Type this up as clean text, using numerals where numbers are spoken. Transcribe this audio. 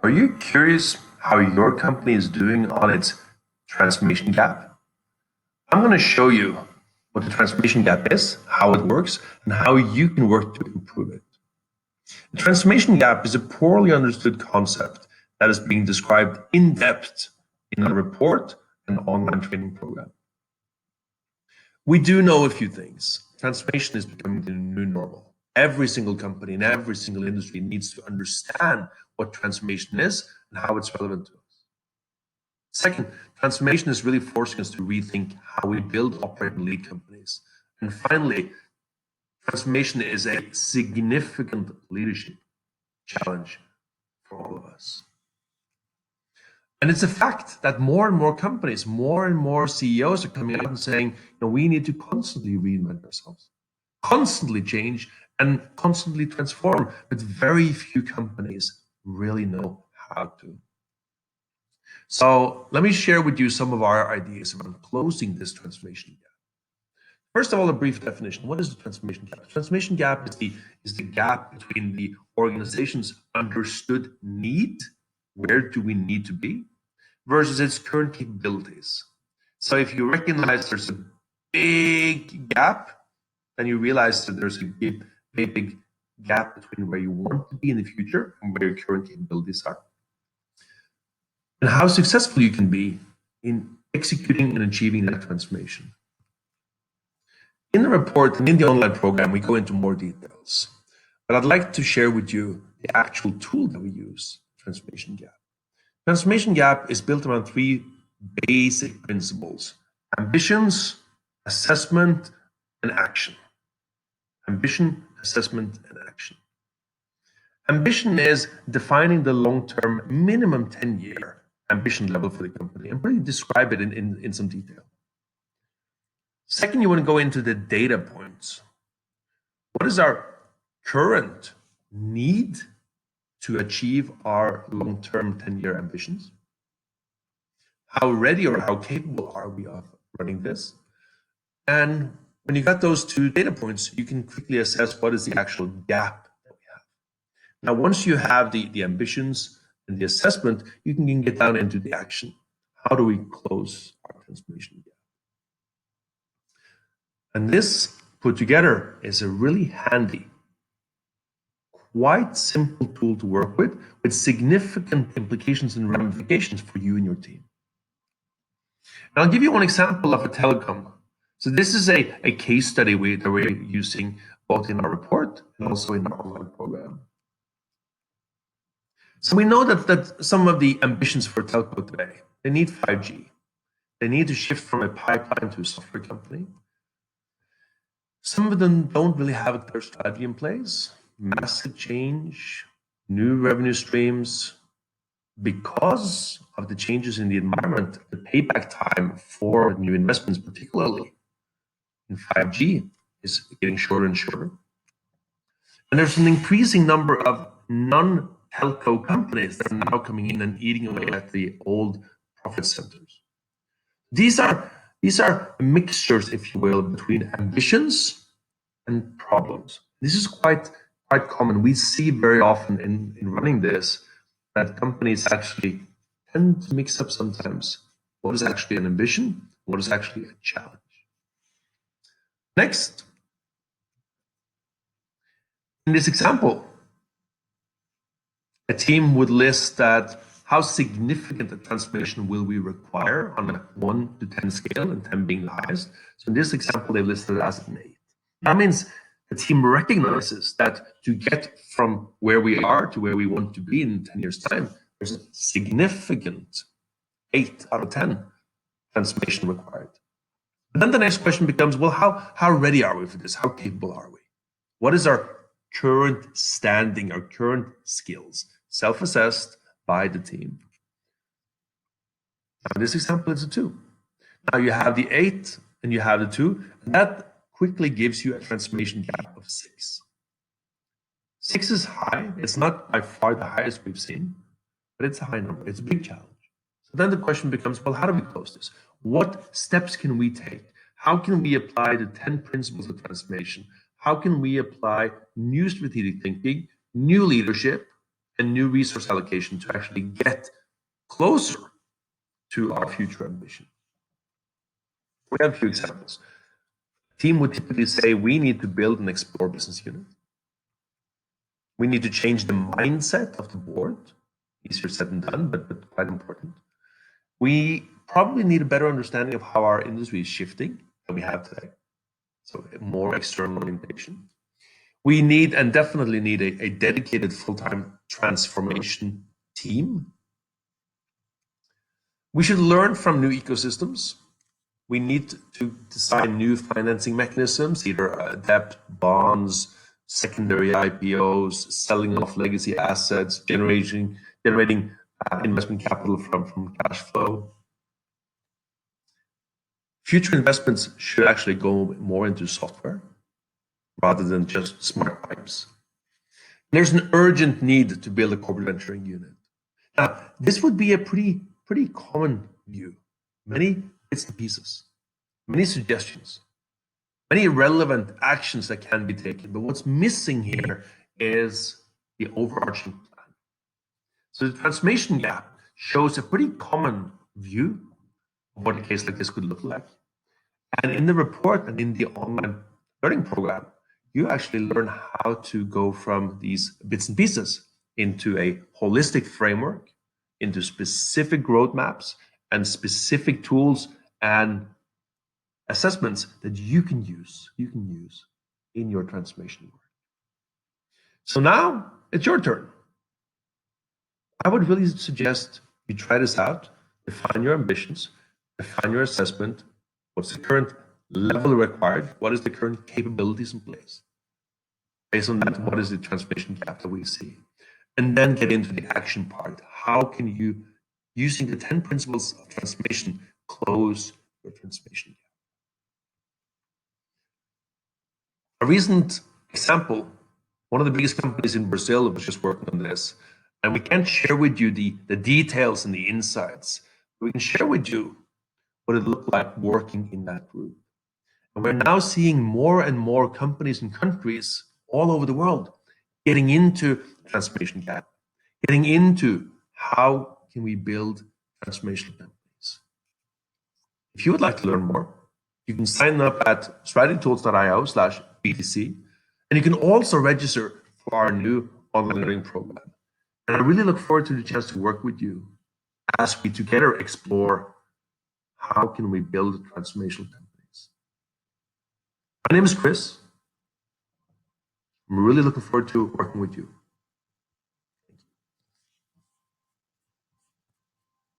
Are you curious how your company is doing on its transformation gap? I'm going to show you what the transformation gap is, how it works, and how you can work to improve it. The transformation gap is a poorly understood concept that is being described in depth in a report and online training program. We do know a few things. Transformation is becoming the new normal. Every single company and every single industry needs to understand what transformation is and how it's relevant to us. Second, transformation is really forcing us to rethink how we build, operate, and lead companies. And finally, transformation is a significant leadership challenge for all of us. And it's a fact that more and more companies, more and more CEOs are coming out and saying, we need to constantly reinvent ourselves, constantly change, and constantly transform. But very few companies really know how to. So let me share with you some of our ideas around closing this transformation gap. First of all, a brief definition. What is the transformation gap? The transformation gap is the gap between the organization's understood need, where do we need to be, versus its current capabilities. So if you recognize there's a big gap, then you realize that there's a big gap between where you want to be in the future and where your current capabilities are. And how successful you can be in executing and achieving that transformation. In the report and in the online program, we go into more details. But I'd like to share with you the actual tool that we use, Transformation Gap. Transformation Gap is built around three basic principles: ambitions, assessment, and action. Ambition, assessment, and action. Ambition is defining the long-term minimum 10-year ambition level for the company and really describe it in some detail. Second, you want to go into the data points. What is our current need to achieve our long-term 10-year ambitions? How ready or how capable are we of running this? And when you got those two data points, you can quickly assess what is the actual gap that we have. Now, once you have the ambitions and the assessment, you can get down into the action. How do we close our transformation gap? And this put together is a really handy, quite simple tool to work with significant implications and ramifications for you and your team. And I'll give you one example of a telecom. So this is a case study that we're using both in our report and also in our online program. So we know that some of the ambitions for telco today, they need 5G. They need to shift from a pipeline to a software company. Some of them don't really have a clear strategy in place, massive change, new revenue streams. Because of the changes in the environment, the payback time for new investments, particularly in 5G, is getting shorter and shorter. And there's an increasing number of non-telco companies that are now coming in and eating away at the old profit centers. These are mixtures, if you will, between ambitions and problems. This is quite common. We see very often in running this that companies actually tend to mix up sometimes what is actually an ambition, what is actually a challenge. Next, in this example, a team would list that how significant a transformation will we require on a 1 to 10 scale, and 10 being the highest. So in this example, they listed it as an 8. That means the team recognizes that to get from where we are to where we want to be in 10 years' time, there's a significant 8 out of 10 transformation required. And then the next question becomes, well, how ready are we for this? How capable are we? What is our current standing, our current skills, self-assessed by the team? Now, in this example, it's a 2. Now you have the 8 and you have the 2, and that quickly gives you a transformation gap of 6. 6 is high. It's not by far the highest we've seen, but it's a high number. It's a big challenge. So then the question becomes, well, how do we close this? What steps can we take? How can we apply the 10 principles of transformation? How can we apply new strategic thinking, new leadership, and new resource allocation to actually get closer to our future ambition. We have a few examples. A team would typically say, we need to build and explore business unit. We need to change the mindset of the board. Easier said than done, but quite important. We probably need a better understanding of how our industry is shifting than we have today. So more external orientation. We need and definitely need a dedicated full-time transformation team. We should learn from new ecosystems. We need to design new financing mechanisms, either debt, bonds, secondary IPOs, selling off legacy assets, generating investment capital from cash flow. Future investments should actually go more into software rather than just smart pipes. There's an urgent need to build a corporate venturing unit. Now, this would be a pretty common view. Many bits and pieces, many suggestions, many relevant actions that can be taken. But what's missing here is the overarching plan. So the transformation gap shows a pretty common view of what a case like this could look like. And in the report and in the online learning program, you actually learn how to go from these bits and pieces into a holistic framework, into specific roadmaps and specific tools and assessments that you can use in your transformation work. So now it's your turn. I would really suggest you try this out, define your ambitions, define your assessment, what's the current level required, what is the current capabilities in place. Based on that, what is the transformation gap that we see? And then get into the action part. How can you, using the 10 principles of transformation, close your transformation gap? A recent example, one of the biggest companies in Brazil was just working on this. And we can't share with you the details and the insights. We can share with you what it looked like working in that group. And we're now seeing more and more companies and countries all over the world getting into the transformation gap, getting into how can we build transformational companies. If you would like to learn more, you can sign up at strategytools.io/BTC, and you can also register for our new online learning program. And I really look forward to the chance to work with you as we together explore how can we build transformational companies. My name is Chris. I'm really looking forward to working with you.